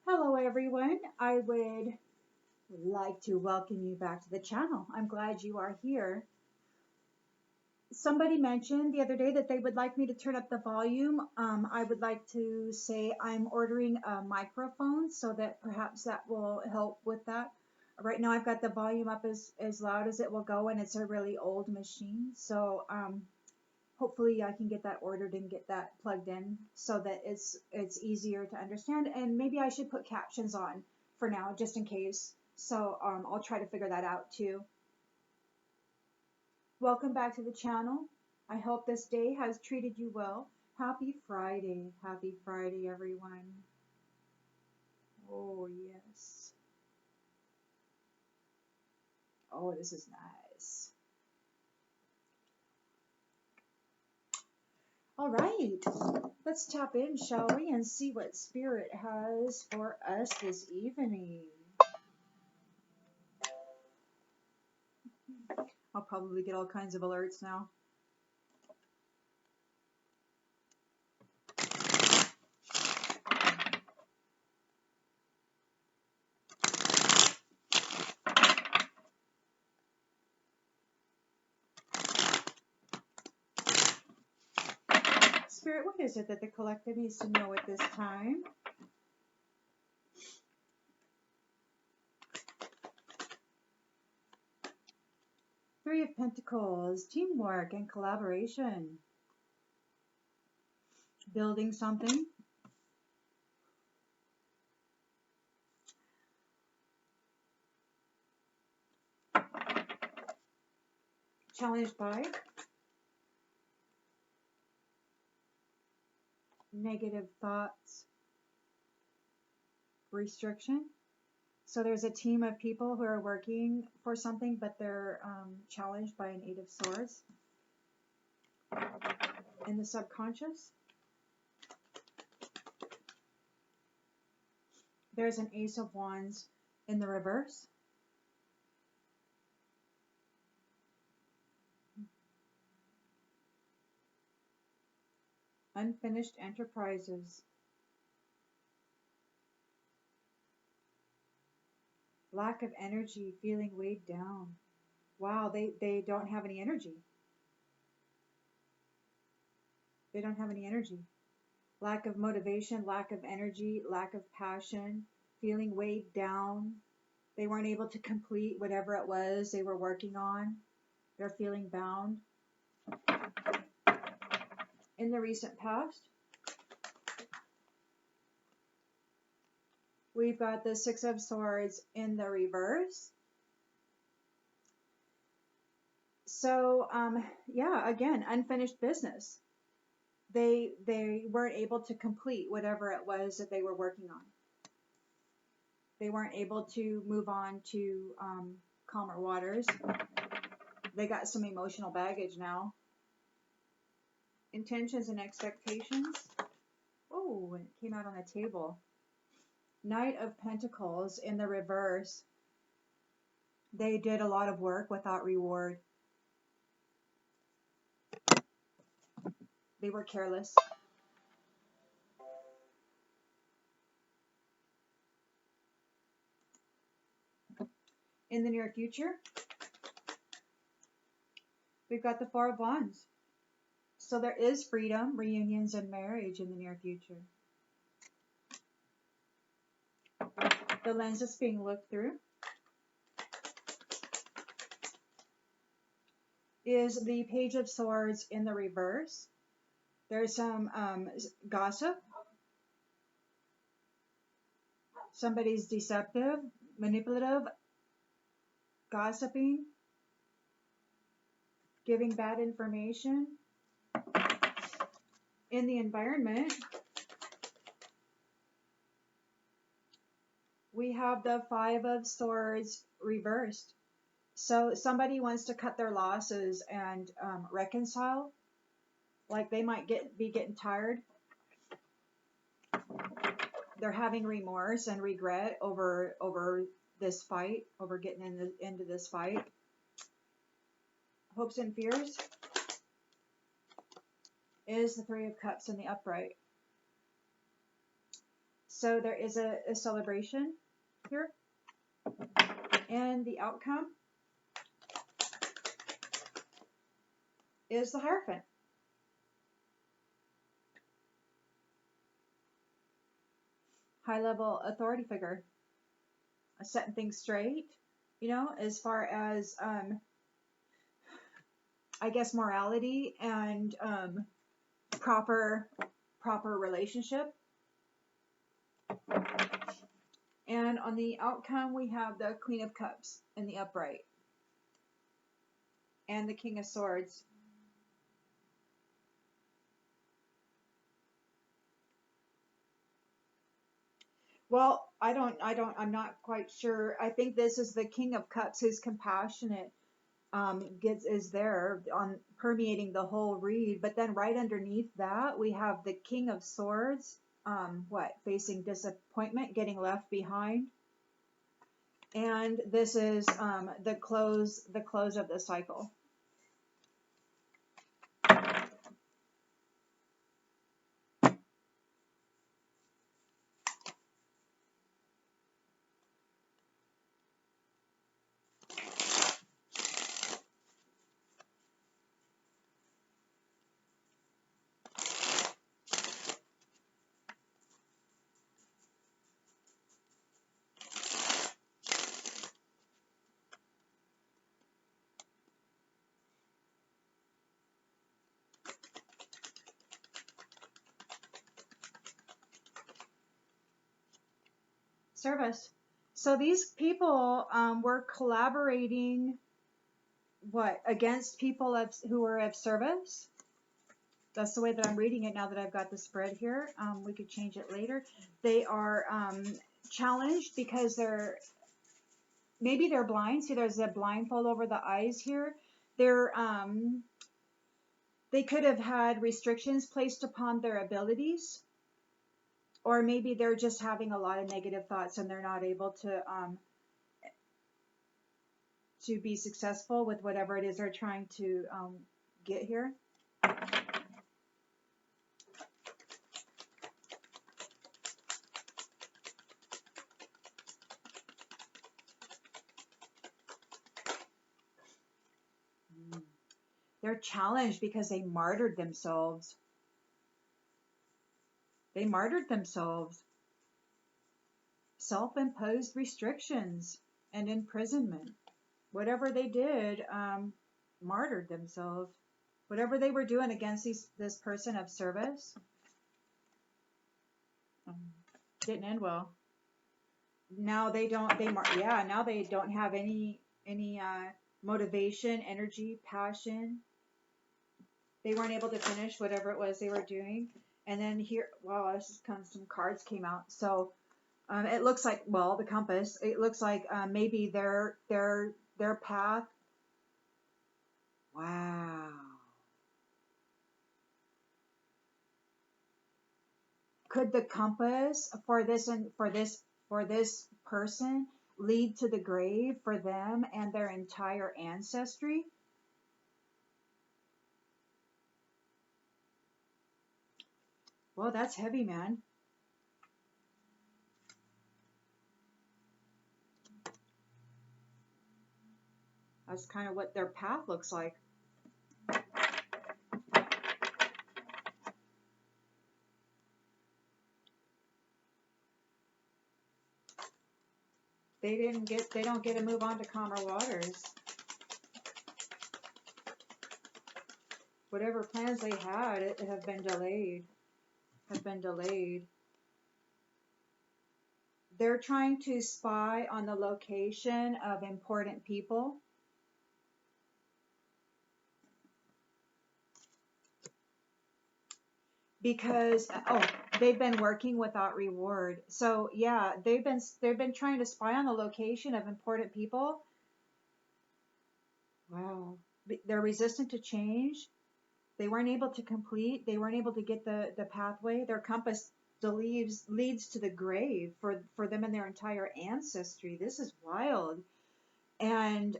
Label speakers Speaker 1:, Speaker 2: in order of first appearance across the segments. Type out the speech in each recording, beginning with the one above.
Speaker 1: Hello everyone, I would like to welcome you back to the channel. I'm glad you are here. Somebody mentioned the other day that they would like me to turn up the volume. I would like to say I'm ordering a microphone so that perhaps that will help with that. Right now I've got the volume up as loud as it will go, and it's a really old machine. So hopefully I can get that ordered and get that plugged in so that it's easier to understand. And maybe I should put captions on for now, just in case. So I'll try to figure that out too. Welcome back to the channel. I hope this day has treated you well. Happy Friday. Happy Friday, everyone. Oh, yes. Oh, this is nice. All right, let's tap in, shall we, and see what Spirit has for us this evening. I'll probably get all kinds of alerts now. Spirit, what is it that the collective needs to know at this time? Three of Pentacles, teamwork and collaboration. Building something. Challenged by negative thoughts. Restriction. So there's a team of people who are working for something, but they're challenged by an Eight of Swords. In the subconscious, there's an Ace of Wands in the reverse. Unfinished enterprises. Lack of energy, feeling weighed down. Wow, they don't have any energy. They don't have any energy. Lack of motivation, lack of energy, lack of passion, feeling weighed down. They weren't able to complete whatever it was they were working on. They're feeling bound. In the recent past, we've got the Six of Swords in the reverse. So, yeah, again, unfinished business. They weren't able to complete whatever it was that they were working on. They weren't able to move on to calmer waters. They got some emotional baggage now. Intentions and expectations. Oh, and it came out on the table. Knight of Pentacles in the reverse. They did a lot of work without reward. They were careless. In the near future, we've got the Four of Wands. So there is freedom, reunions, and marriage in the near future. The lens that's being looked through is the Page of Swords in the reverse. There's some gossip. Somebody's deceptive, manipulative, gossiping, giving bad information. In the environment, we have the Five of Swords reversed. So somebody wants to cut their losses and reconcile. Like they might be getting tired. They're having remorse and regret over this fight, over getting into this fight. Hopes and fears is the Three of Cups in the upright. So there is a celebration here. And the outcome is the Hierophant. High-level authority figure. Setting things straight, you know, as far as, I guess, morality and proper relationship. And on the outcome, we have the Queen of Cups in the upright. And the King of Swords. Well, I'm not quite sure. I think this is the King of Cups who's compassionate, is there on permeating the whole read. But then right underneath that, we have the King of Swords, facing disappointment, getting left behind. And this is the close of the cycle. Service. So these people were collaborating, against people who were of service. That's the way that I'm reading it now that I've got the spread here. We could change it later. They are challenged because maybe they're blind. See, there's a blindfold over the eyes here. They could have had restrictions placed upon their abilities. Or maybe they're just having a lot of negative thoughts and they're not able to be successful with whatever it is they're trying to get here. They're challenged because they martyred themselves. They martyred themselves. Self-imposed restrictions and imprisonment. Whatever they did, martyred themselves. Whatever they were doing against this person of service, didn't end well. Now they don't. Now they don't have any motivation, energy, passion. They weren't able to finish whatever it was they were doing. And then here, wow, some cards came out. So it looks like, the compass. It looks like maybe their path. Wow. Could the compass for this person lead to the grave for them and their entire ancestry? Well, that's heavy, man. That's kind of what their path looks like. They don't get to move on to calmer waters. Whatever plans they had have been delayed. They're trying to spy on the location of important people. Because they've been working without reward. So yeah, they've been trying to spy on the location of important people. Wow. They're resistant to change. They weren't able to complete. They weren't able to get the pathway. Their compass leads to the grave for them and their entire ancestry. This is wild. And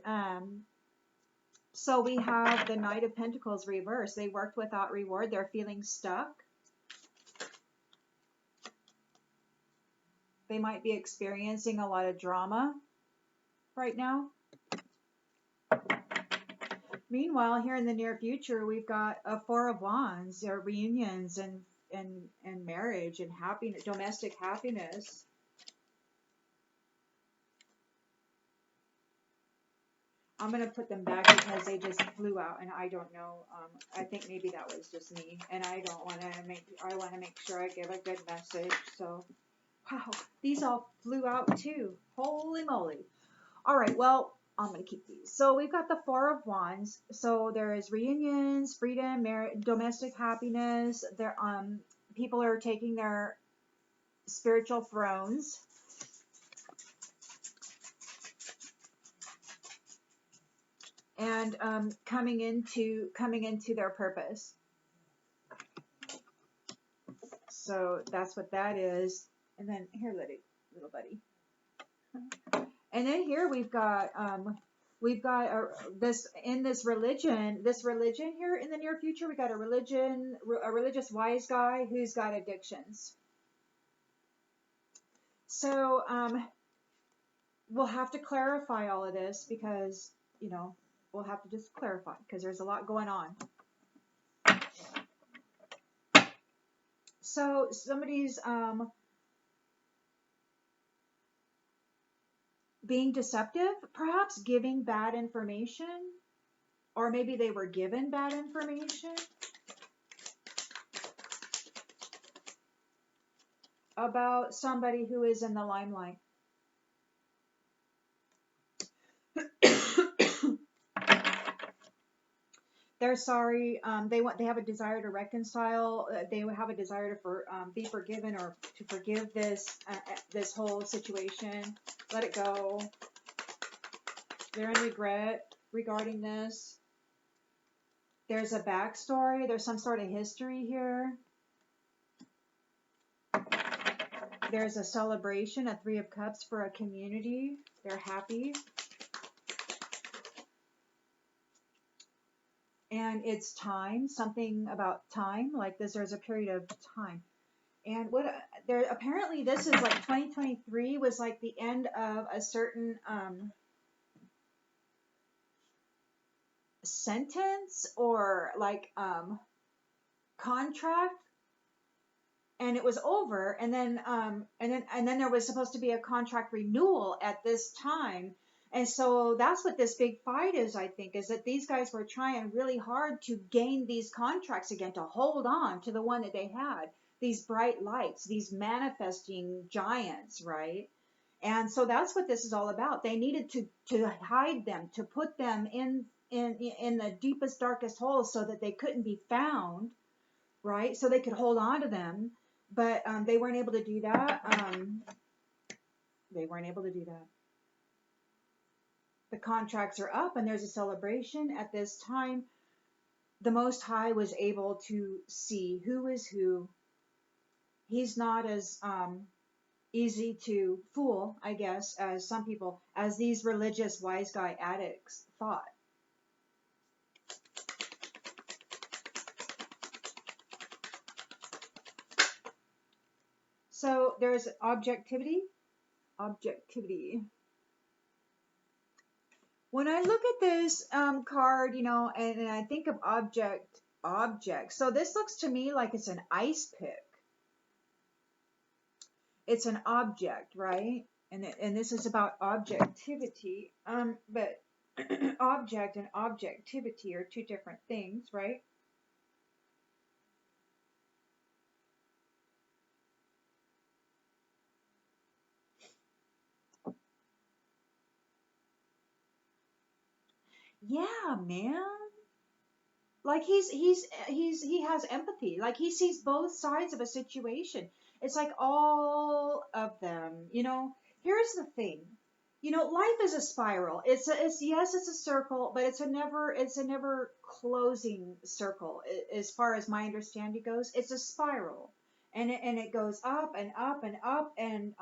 Speaker 1: so we have the Knight of Pentacles reversed. They worked without reward. They're feeling stuck. They might be experiencing a lot of drama right now. Meanwhile, here in the near future, we've got a Four of Wands, or reunions and marriage and happiness, domestic happiness. I'm gonna put them back because they just flew out, and I don't know. I think maybe that was just me, and I don't want to make. I want to make sure I give a good message. So, wow, these all flew out too. Holy moly! All right, well, I'm going to keep these. So we've got the Four of Wands. So there is reunions, freedom, domestic happiness. There, people are taking their spiritual thrones. And coming into their purpose. So that's what that is. And then here, little buddy. And then here we've got this religion here in the near future. We got a religious wise guy who's got addictions. So we'll have to clarify all of this because we'll have to just clarify because there's a lot going on. So somebody's being deceptive, perhaps giving bad information, or maybe they were given bad information about somebody who is in the limelight. They're sorry. They have a desire to reconcile. They have a desire to be forgiven or to forgive this whole situation. Let it go. They're in regret regarding this. There's a backstory. There's some sort of history here. There's a celebration, a Three of Cups for a community. They're happy. And it's time, something about time, like this, there's a period of time. And apparently this is like 2023 was like the end of a certain sentence or like contract, and it was over, and then there was supposed to be a contract renewal at this time. And so that's what this big fight is, I think, is that these guys were trying really hard to gain these contracts again, to hold on to the one that they had, these bright lights, these manifesting giants, right? And so that's what this is all about. They needed to hide them, to put them in the deepest, darkest holes so that they couldn't be found, right? So they could hold on to them, but they weren't able to do that. They weren't able to do that. The contracts are up and there's a celebration. At this time, the Most High was able to see who is who. He's not as easy to fool, I guess, as some people, as these religious wise guy addicts thought. So there's objectivity. When I look at this card, and I think of object. So this looks to me like it's an ice pick. It's an object, right? And this is about objectivity. But object and objectivity are two different things, right? Yeah, man. Like he has empathy. Like he sees both sides of a situation. It's like all of them. Here's the thing. Life is a spiral. It's a circle, but it's a never closing circle as far as my understanding goes. It's a spiral, and it goes up and up and up, and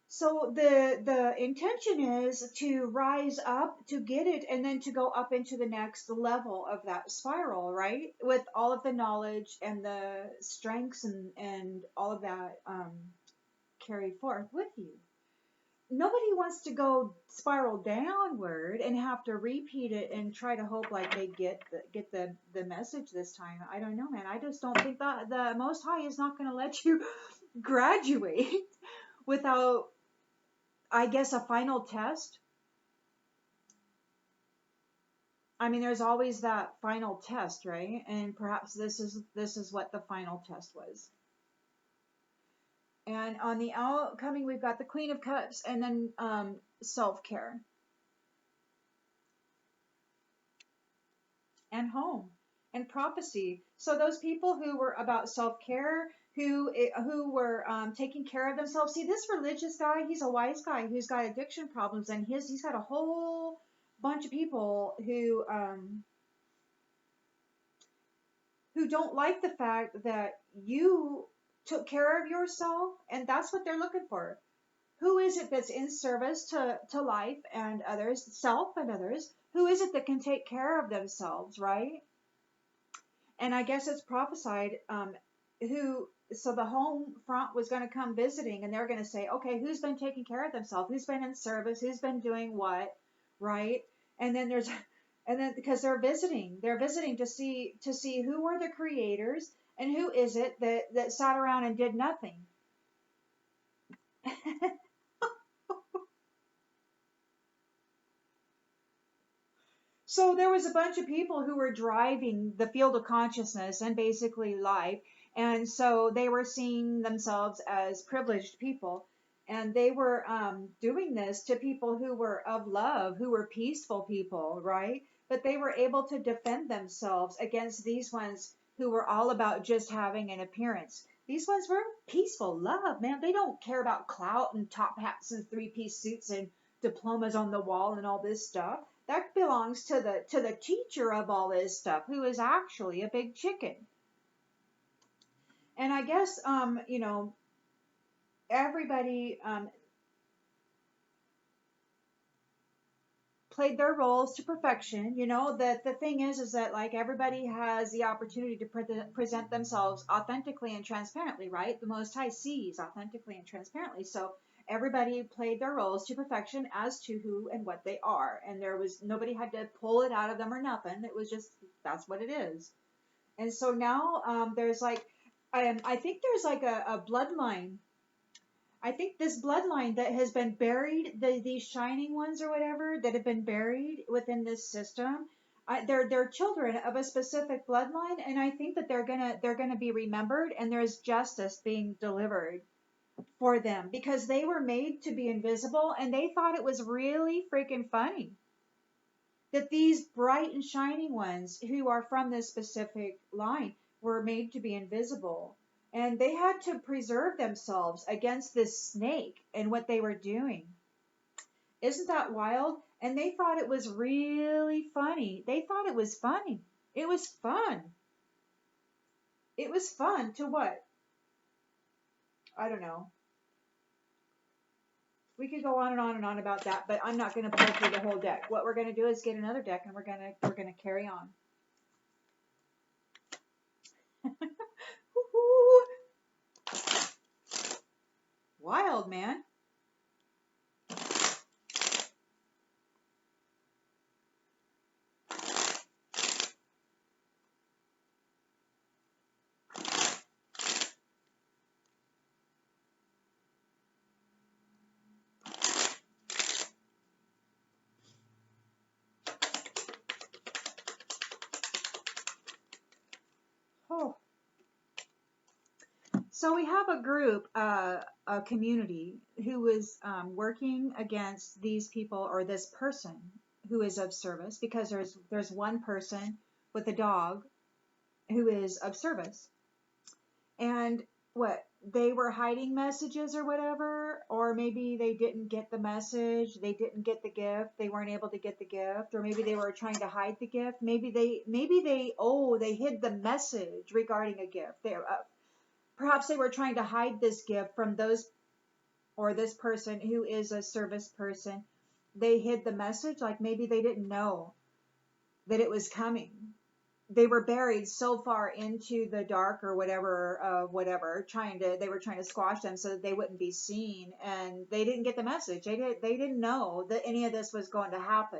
Speaker 1: so the intention is to rise up, to get it, and then to go up into the next level of that spiral, right? With all of the knowledge and the strengths and all of that carried forth with you. Nobody wants to go spiral downward and have to repeat it and try to hope like they get the message this time. I don't know, man. I just don't think that the Most High is not going to let you graduate without, I guess, a final test. I mean, there's always that final test, right? And perhaps this is what the final test was. And on the outcoming, we've got the Queen of Cups, and then self-care and home and prophecy. So those people who were about self-care, who were taking care of themselves. See, this religious guy, he's a wise guy who's got addiction problems, and he's got a whole bunch of people who don't like the fact that you took care of yourself, and that's what they're looking for. Who is it that's in service to life and others, self and others? Who is it that can take care of themselves, right? And I guess it's prophesied so the home front was going to come visiting, and they're going to say, okay, who's been taking care of themselves? Who's been in service? Who's been doing what, right? And then because they're visiting to see who were the creators and who is it that sat around and did nothing. So there was a bunch of people who were driving the field of consciousness and basically life. And so they were seeing themselves as privileged people. And they were doing this to people who were of love, who were peaceful people, right? But they were able to defend themselves against these ones who were all about just having an appearance. These ones were peaceful, love, man. They don't care about clout and top hats and three-piece suits and diplomas on the wall and all this stuff. That belongs to the teacher of all this stuff, who is actually a big chicken. And I guess everybody played their roles to perfection. That the thing is that like everybody has the opportunity to present themselves authentically and transparently, right? The Most High sees authentically and transparently. So everybody played their roles to perfection as to who and what they are. And nobody had to pull it out of them or nothing. It was just, that's what it is. And so now there's like, I think there's like a bloodline. I think this bloodline that has been buried, these shining ones or whatever that have been buried within this system, they're children of a specific bloodline, and I think that they're gonna be remembered, and there's justice being delivered for them because they were made to be invisible, and they thought it was really freaking funny that these bright and shining ones who are from this specific line were made to be invisible. And they had to preserve themselves against this snake and what they were doing. Isn't that wild? And they thought it was really funny. They thought it was funny. It was fun. It was fun to what? I don't know. We could go on and on and on about that, but I'm not going to play through the whole deck. What we're going to do is get another deck, and we're going to carry on. Wild, man. Oh. So we have a group, a community, who is working against these people or this person who is of service, because there's one person with a dog who is of service. And what? They were hiding messages or whatever, or maybe they didn't get the message, they didn't get the gift, they weren't able to get the gift, or maybe they were trying to hide the gift. Maybe they hid the message regarding a gift. Perhaps they were trying to hide this gift from those, or this person who is a service person. They hid the message, like maybe they didn't know that it was coming. they were buried so far into the dark or whatever, they were trying to squash them so that they wouldn't be seen, and they didn't get the message. They didn't know that any of this was going to happen.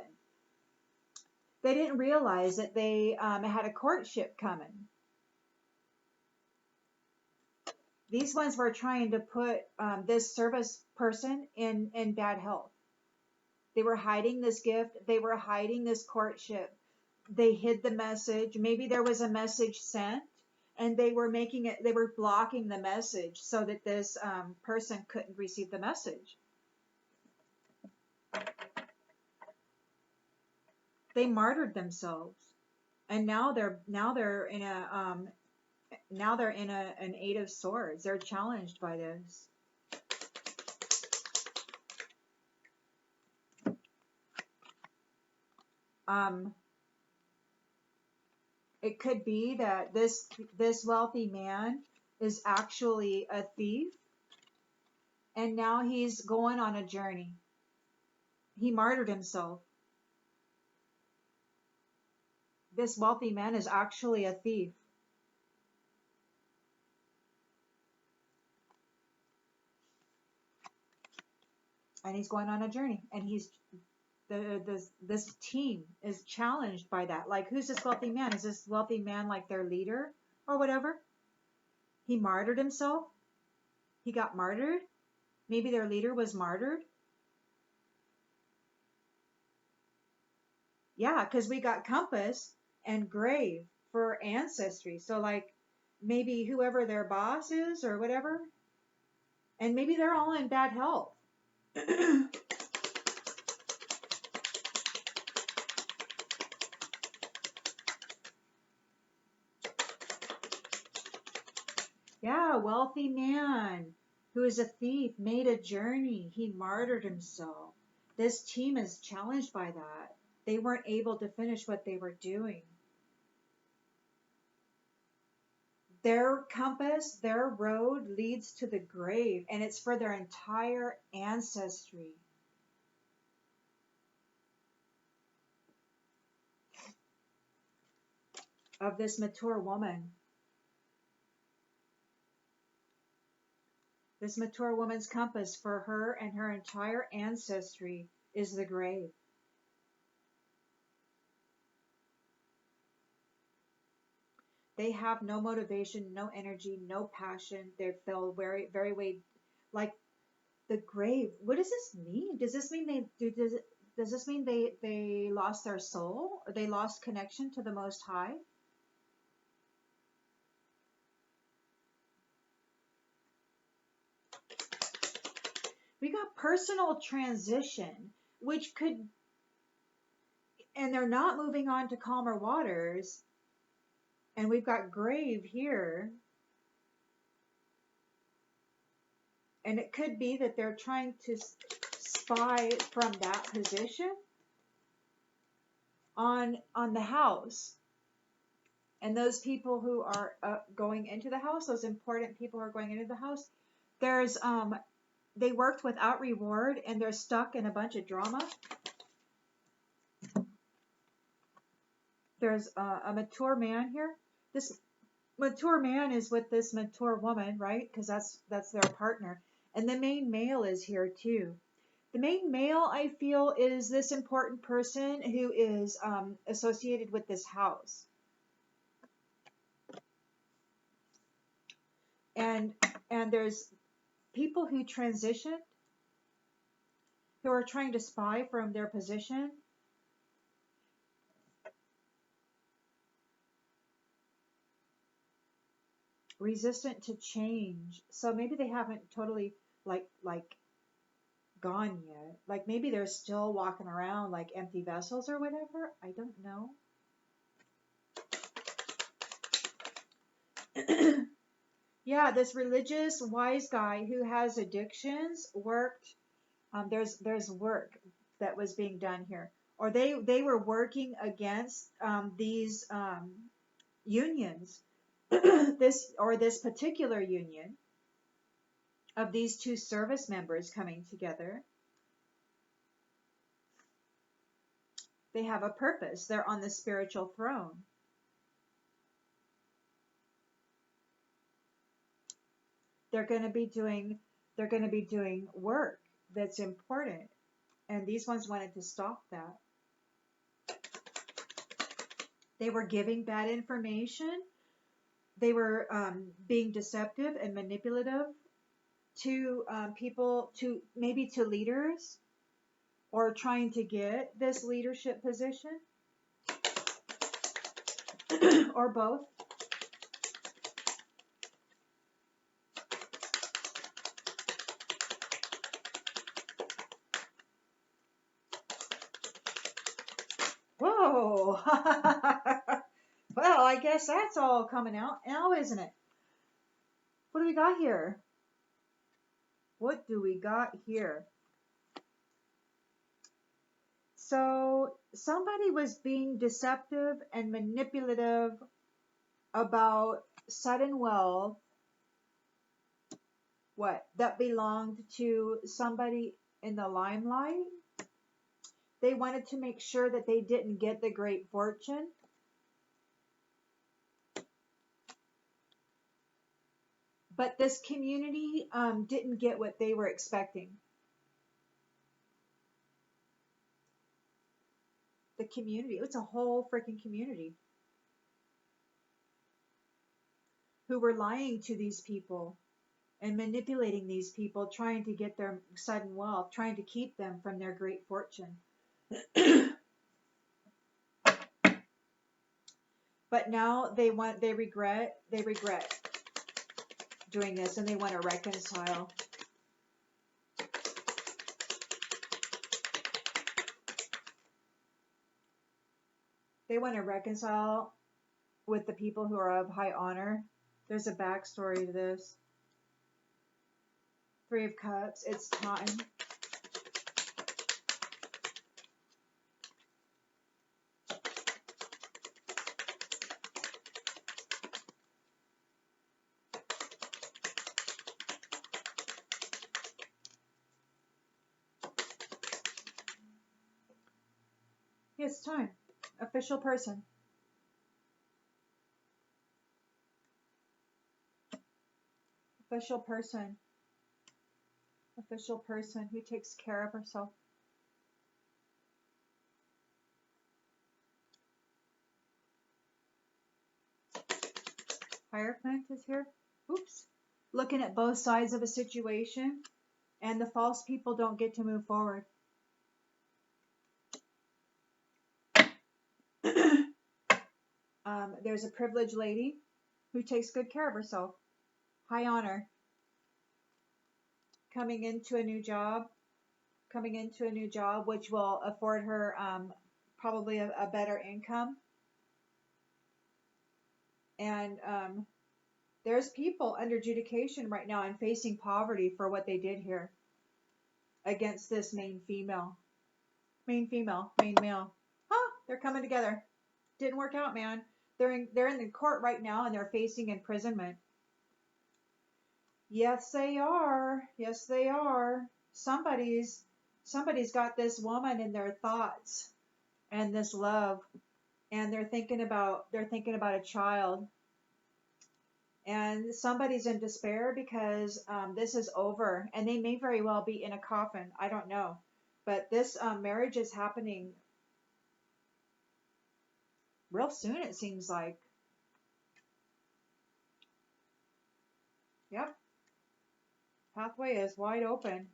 Speaker 1: They didn't realize that they had a courtship coming. These ones were trying to put this service person in bad health. They were hiding this gift. They were hiding this courtship. They hid the message. Maybe there was a message sent, and they were blocking the message so that this person couldn't receive the message. They martyred themselves, and now they're in an Eight of Swords. They're challenged by this. It could be that this wealthy man is actually a thief, and now he's going on a journey. He martyred himself. This wealthy man is actually a thief. And he's going on a journey, and this team is challenged by that. Like, who's this wealthy man? Is this wealthy man like their leader or whatever? He martyred himself. He got martyred. Maybe their leader was martyred. Yeah, because we got compass and grave for ancestry. So like maybe whoever their boss is or whatever, and maybe they're all in bad health. Yeah, a wealthy man who is a thief made a journey. He martyred himself. This team is challenged by that. They weren't able to finish what they were doing. Their compass, their road leads to the grave, and it's for their entire ancestry. Of this mature woman. This mature woman's compass for her and her entire ancestry is the grave. They have no motivation, no energy, no passion. They feel very, very way like the grave. What does this mean? Does this mean does this mean they lost their soul? Or they lost connection to the Most High? We got personal transition, which could, and they're not moving on to calmer waters. And we've got grave here. And it could be that they're trying to spy from that position on the house. And those people who are going into the house, those important people who are going into the house, there's they worked without reward, and they're stuck in a bunch of drama. There's a mature man here. This mature man is with this mature woman, right? Because that's their partner. And the main male is here too. The main male, I feel, is this important person who is associated with this house. And there's people who transition, who are trying to spy from their position. Resistant to change. So maybe they haven't totally like gone yet. Like maybe they're still walking around like empty vessels or whatever. I don't know. Yeah, this religious wise guy who has addictions worked. There's work that was being done here, or they were working against these unions. this particular union of these two service members coming together. They have a purpose. They're on the spiritual throne. they're going to be doing work that's important. And these ones wanted to stop that. They were giving bad information. They were being deceptive and manipulative to people, to maybe to leaders, or trying to get this leadership position, or both. Whoa! Well, I guess that's all coming out now, isn't it? What do we got here? What do we got here? So somebody was being deceptive and manipulative about sudden wealth, what, that belonged to somebody in the limelight. They wanted to make sure that they didn't get the great fortune. But this community didn't get what they were expecting. The community, it's a whole freaking community who were lying to these people and manipulating these people, trying to get their sudden wealth, trying to keep them from their great fortune. But now they regret doing this, and they want to reconcile. They want to reconcile with the people who are of high honor. There's a backstory to this. Three of Cups, it's time. It's time. Official person. Official person. Official person who takes care of herself. Hierophant is here. Oops. Looking at both sides of a situation, and the false people don't get to move forward. There's a privileged lady who takes good care of herself. High honor. Coming into a new job, which will afford her probably a better income. And there's people under adjudication right now and facing poverty for what they did here against this main male. Huh, they're coming together. Didn't work out, man. They're in the court right now, and they're facing imprisonment. Yes, they are. Yes, they are. Somebody's got this woman in their thoughts and this love, and they're thinking about a child. And somebody's in despair because this is over, and they may very well be in a coffin. I don't know, but this marriage is happening real soon, it seems like. Yep. Pathway is wide open.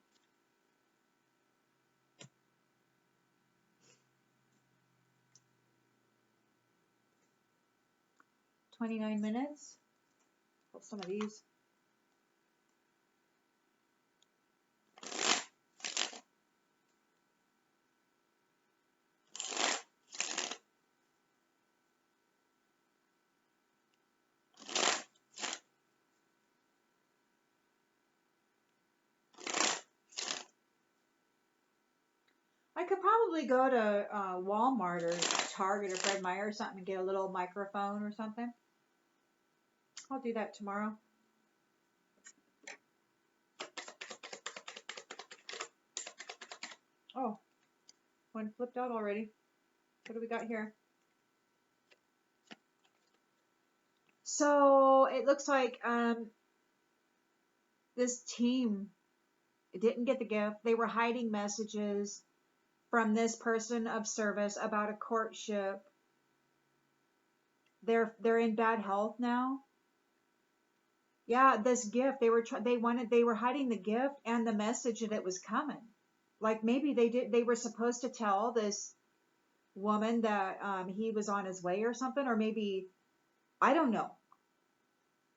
Speaker 1: $29 minutes. Pull some of these. I could probably go to Walmart or Target or Fred Meyer or something and get a little microphone or something. I'll do that tomorrow. Oh, one flipped out already. What do we got here? So it looks like this team didn't get the gift. They were hiding messages from this person of service about a courtship. They're in bad health now. Yeah, this gift, they were hiding the gift and the message that it was coming. Like maybe they were supposed to tell this woman that he was on his way or something, or maybe I don't know.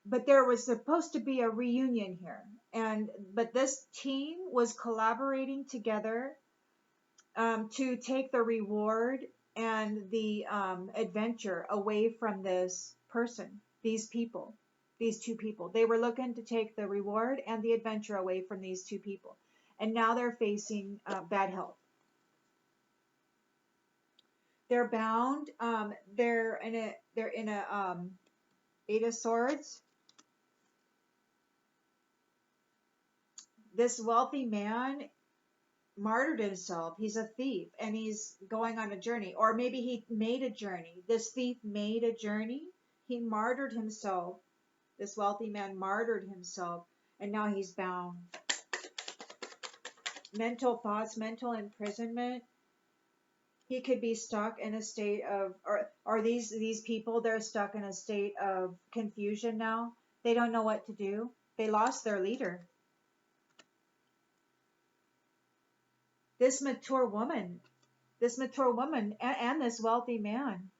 Speaker 1: But there was supposed to be a reunion here, but this team was collaborating together to take the reward and the adventure away from this person, these people, these two people. They were looking to take the reward and the adventure away from these two people, and now they're facing bad health. They're bound. They're in a Eight of Swords. This wealthy man martyred himself. He's a thief and he's going on a journey, or maybe he made a journey. This thief made a journey. He martyred himself. This wealthy man martyred himself, and now he's bound. Mental thoughts, mental imprisonment. He could be stuck in a state of, or these people, they're stuck in a state of confusion now. They don't know what to do. They lost their leader. This mature woman, and this wealthy man,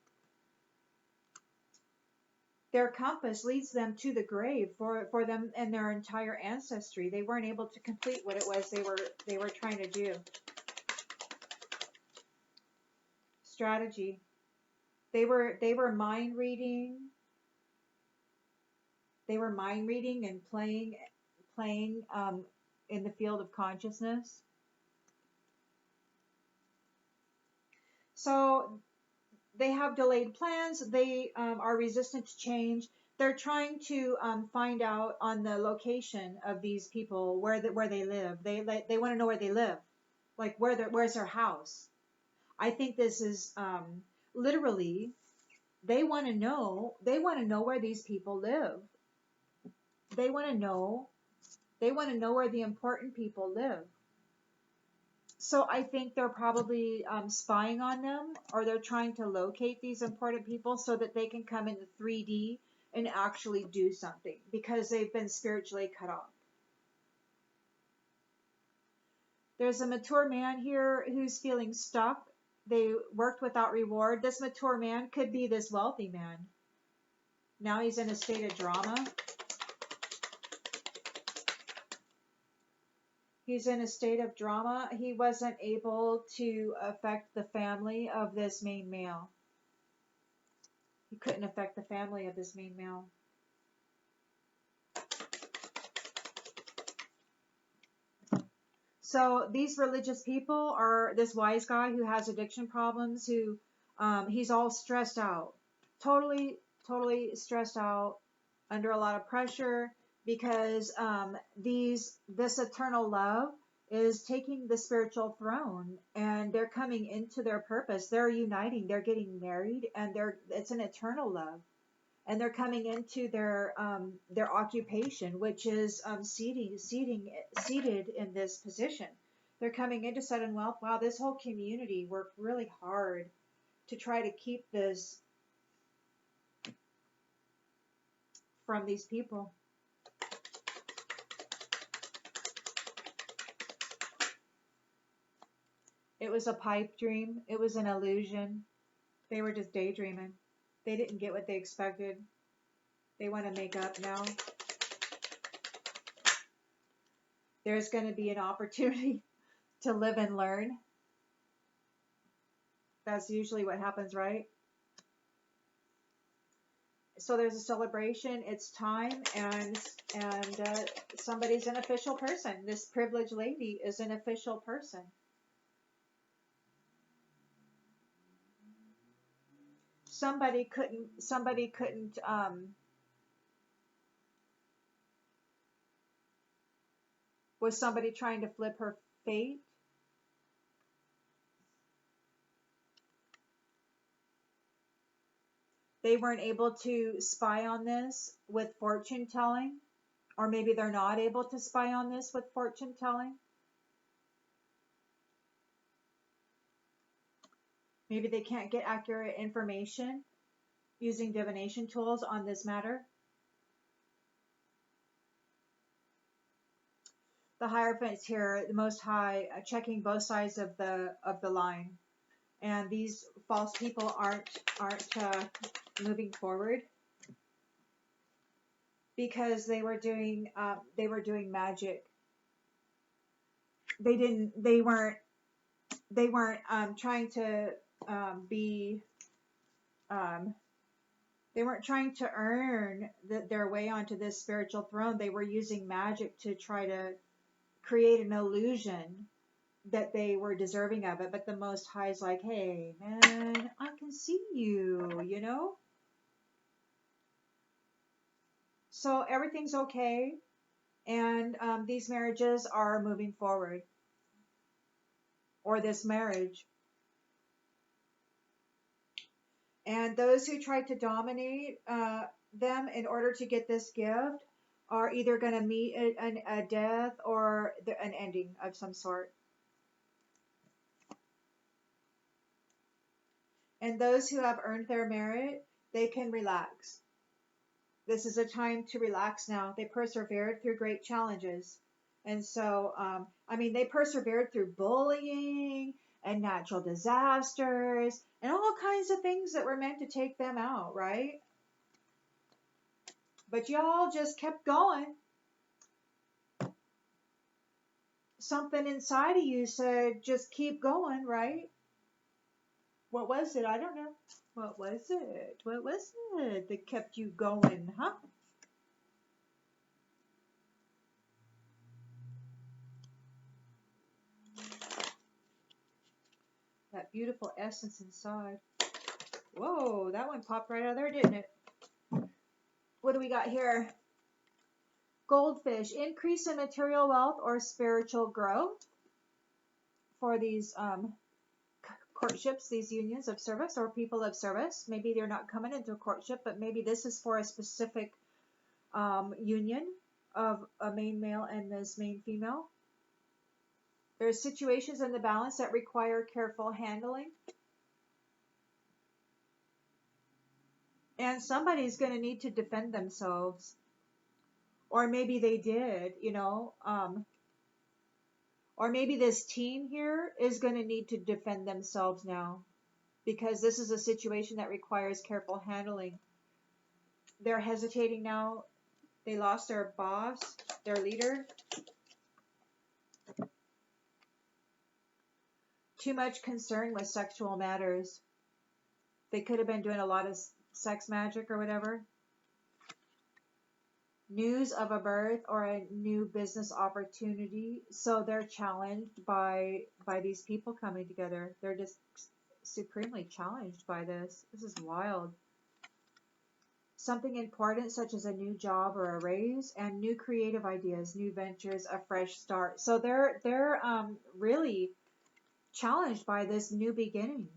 Speaker 1: their compass leads them to the grave for them and their entire ancestry. They weren't able to complete what it was they were trying to do. Strategy. They were mind reading. They were mind reading and playing in the field of consciousness. So they have delayed plans. They are resistant to change. They're trying to find out on the location of these people where they live. They want to know where they live, like where's their house. I think this is literally they want to know where these people live. They want to know where the important people live. So I think they're probably spying on them, or they're trying to locate these important people so that they can come into 3D and actually do something, because they've been spiritually cut off. There's a mature man here who's feeling stuck. They worked without reward. This mature man could be this wealthy man. Now he's in a state of drama. He's in a state of drama. He wasn't able to affect the family of this main male. He couldn't affect the family of this main male. So these religious people are this wise guy who has addiction problems, who he's all stressed out, totally stressed out, under a lot of pressure, because this eternal love is taking the spiritual throne, and they're coming into their purpose. They're uniting. They're getting married, and it's an eternal love, and they're coming into their occupation, which is seated in this position. They're coming into sudden wealth. Wow, this whole community worked really hard to try to keep this from these people. It was a pipe dream. It was an illusion. They were just daydreaming. They didn't get what they expected. They want to make up now. There's going to be an opportunity to live and learn. That's usually what happens, right? So there's a celebration. It's time, and somebody's an official person. This privileged lady is an official person. Somebody couldn't was somebody trying to flip her fate? They weren't able to spy on this with fortune telling. Or maybe they're not able to spy on this with fortune telling. Maybe they can't get accurate information using divination tools on this matter. The Hierophant's here, the Most High, checking both sides of the line, and these false people aren't moving forward because they were doing magic. They weren't trying to be they weren't trying to earn their way onto this spiritual throne. They were using magic to try to create an illusion that they were deserving of it. But the Most High is like, hey, man, I can see you, you know? So everything's okay. And these marriages are moving forward. Or this marriage. And those who try to dominate them in order to get this gift are either going to meet a death or an ending of some sort. And those who have earned their merit, they can relax. This is a time to relax now. They persevered through great challenges. And so, they persevered through bullying and natural disasters and all kinds of things that were meant to take them out, right? But y'all just kept going. Something inside of you said, just keep going, right? What was it? I don't know. What was it? What was it that kept you going, huh? That beautiful essence inside. Whoa, that one popped right out of there, didn't it? What do we got here? Goldfish, increase in material wealth or spiritual growth for these courtships, these unions of service or people of service. Maybe they're not coming into a courtship, but maybe this is for a specific union of a main male and this main female. There are situations in the balance that require careful handling. And somebody's going to need to defend themselves. Or maybe they did, you know. Or maybe this team here is going to need to defend themselves now. Because this is a situation that requires careful handling. They're hesitating now. They lost their boss, their leader. Too much concern with sexual matters. They could have been doing a lot of sex magic or whatever. News of a birth or a new business opportunity. So they're challenged by these people coming together. They're just supremely challenged by this. This is wild. Something important such as a new job or a raise and new creative ideas, new ventures, a fresh start. So they're really challenged by this new beginning.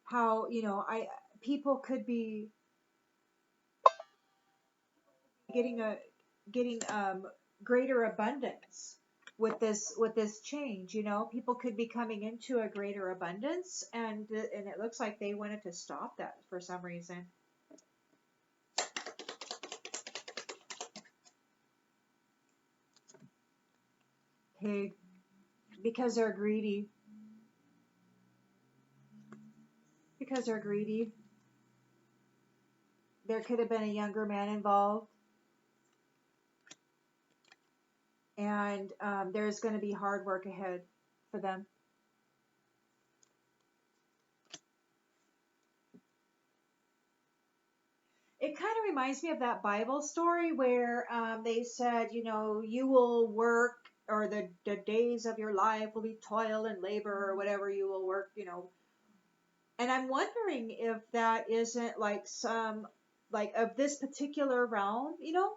Speaker 1: How, you know, people could be getting greater abundance with this change. You know, people could be coming into a greater abundance, and it looks like they wanted to stop that for some reason. Pig, because they're greedy. Because they're greedy. There could have been a younger man involved. And there's going to be hard work ahead for them. It kind of reminds me of that Bible story where they said, you know, you will work, or the days of your life will be toil and labor, or whatever you will work, you know. And I'm wondering if that isn't like some, like of this particular realm, you know.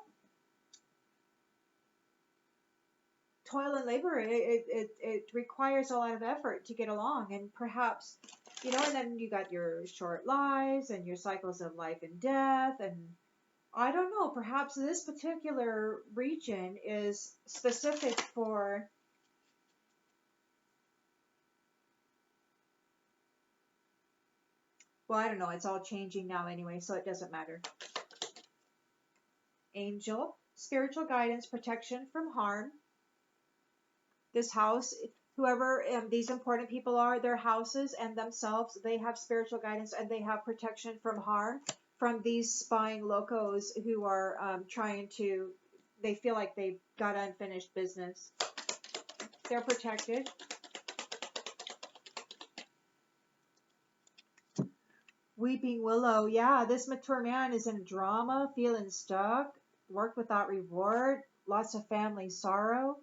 Speaker 1: Toil and labor, it requires a lot of effort to get along, and perhaps, you know, and then you got your short lives and your cycles of life and death, and I don't know, perhaps this particular region is specific for, well, I don't know, it's all changing now anyway, so it doesn't matter. Angel, spiritual guidance, protection from harm. This house, whoever these important people are, their houses and themselves, they have spiritual guidance and they have protection from harm from these spying locos who are trying to, they feel like they've got unfinished business. They're protected. Weeping Willow, yeah, this mature man is in drama, feeling stuck, work without reward, lots of family sorrow.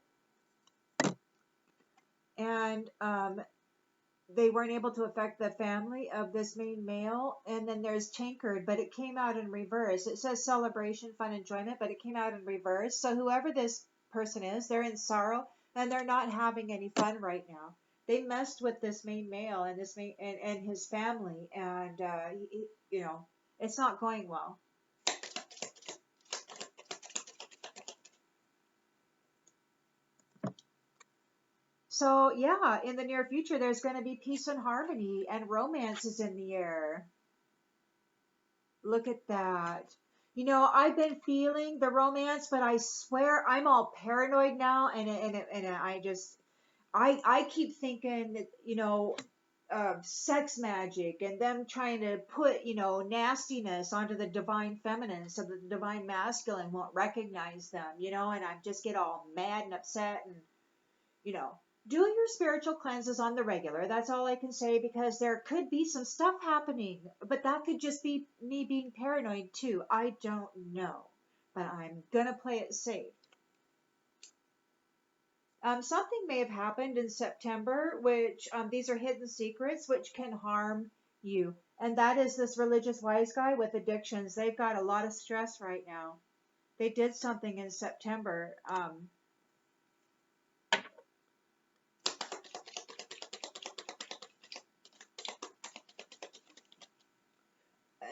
Speaker 1: And they weren't able to affect the family of this main male. And then there's Tankard, but it came out in reverse. It says celebration, fun, enjoyment, but it came out in reverse. So whoever this person is, they're in sorrow and they're not having any fun right now. They messed with this main male and this main and his family, and you know, it's not going well. So yeah, in the near future, there's going to be peace and harmony, and romance is in the air. Look at that. You know, I've been feeling the romance, but I swear I'm all paranoid now, and I just, I keep thinking that, you know, sex magic and them trying to put, you know, nastiness onto the divine feminine so that the divine masculine won't recognize them, you know, and I just get all mad and upset and, you know, do your spiritual cleanses on the regular. That's all I can say, because there could be some stuff happening, but that could just be me being paranoid too. I don't know, but I'm gonna play it safe. Something may have happened in September, which these are hidden secrets which can harm you. And that is this religious wise guy with addictions. They've got a lot of stress right now. They did something in September.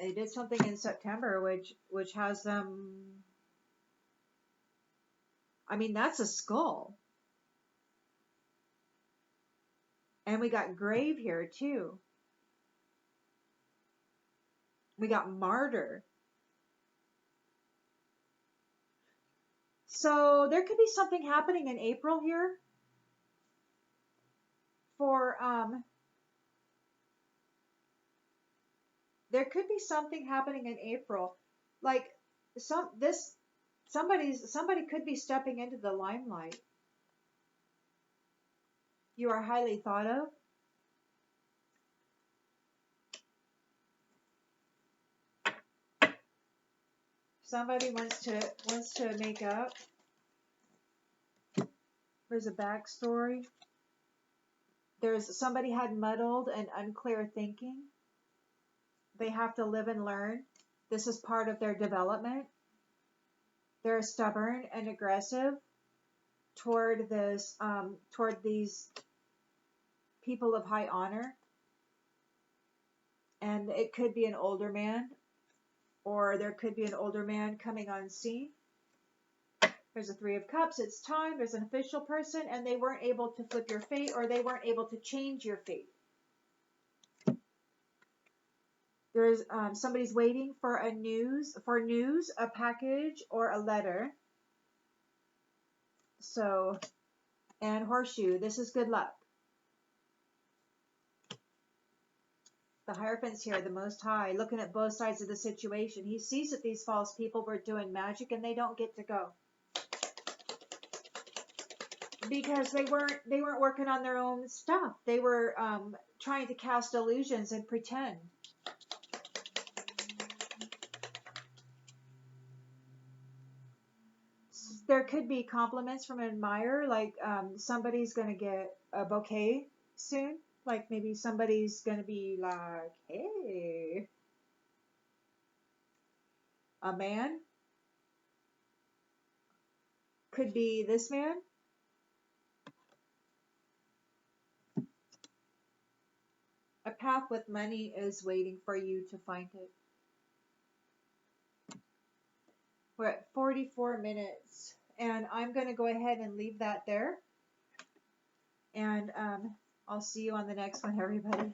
Speaker 1: They did something in September which has them. I mean, that's a skull. And we got grave here too. We got martyr. So there could be something happening in April here for there could be something happening in April. Like somebody could be stepping into the limelight. You are highly thought of. Somebody wants to make up. There's a backstory. There's somebody had muddled and unclear thinking. They have to live and learn. This is part of their development. They're stubborn and aggressive toward these people of high honor. And it could be an older man, or there could be an older man coming on scene. There's a Three of Cups. It's time. There's an official person, and they weren't able to flip your fate, or they weren't able to change your fate. There's somebody's waiting for news, a package, or a letter. So, and horseshoe. This is good luck. The Hierophant's here, the Most High, looking at both sides of the situation. He sees that these false people were doing magic, and they don't get to go because they weren't working on their own stuff. They were trying to cast illusions and pretend. There could be compliments from an admirer, like somebody's going to get a bouquet soon. Like maybe somebody's going to be like, hey, a man. Could be this man. A path with money is waiting for you to find it. We're at 44 minutes, and I'm going to go ahead and leave that there. And I'll see you on the next one, everybody.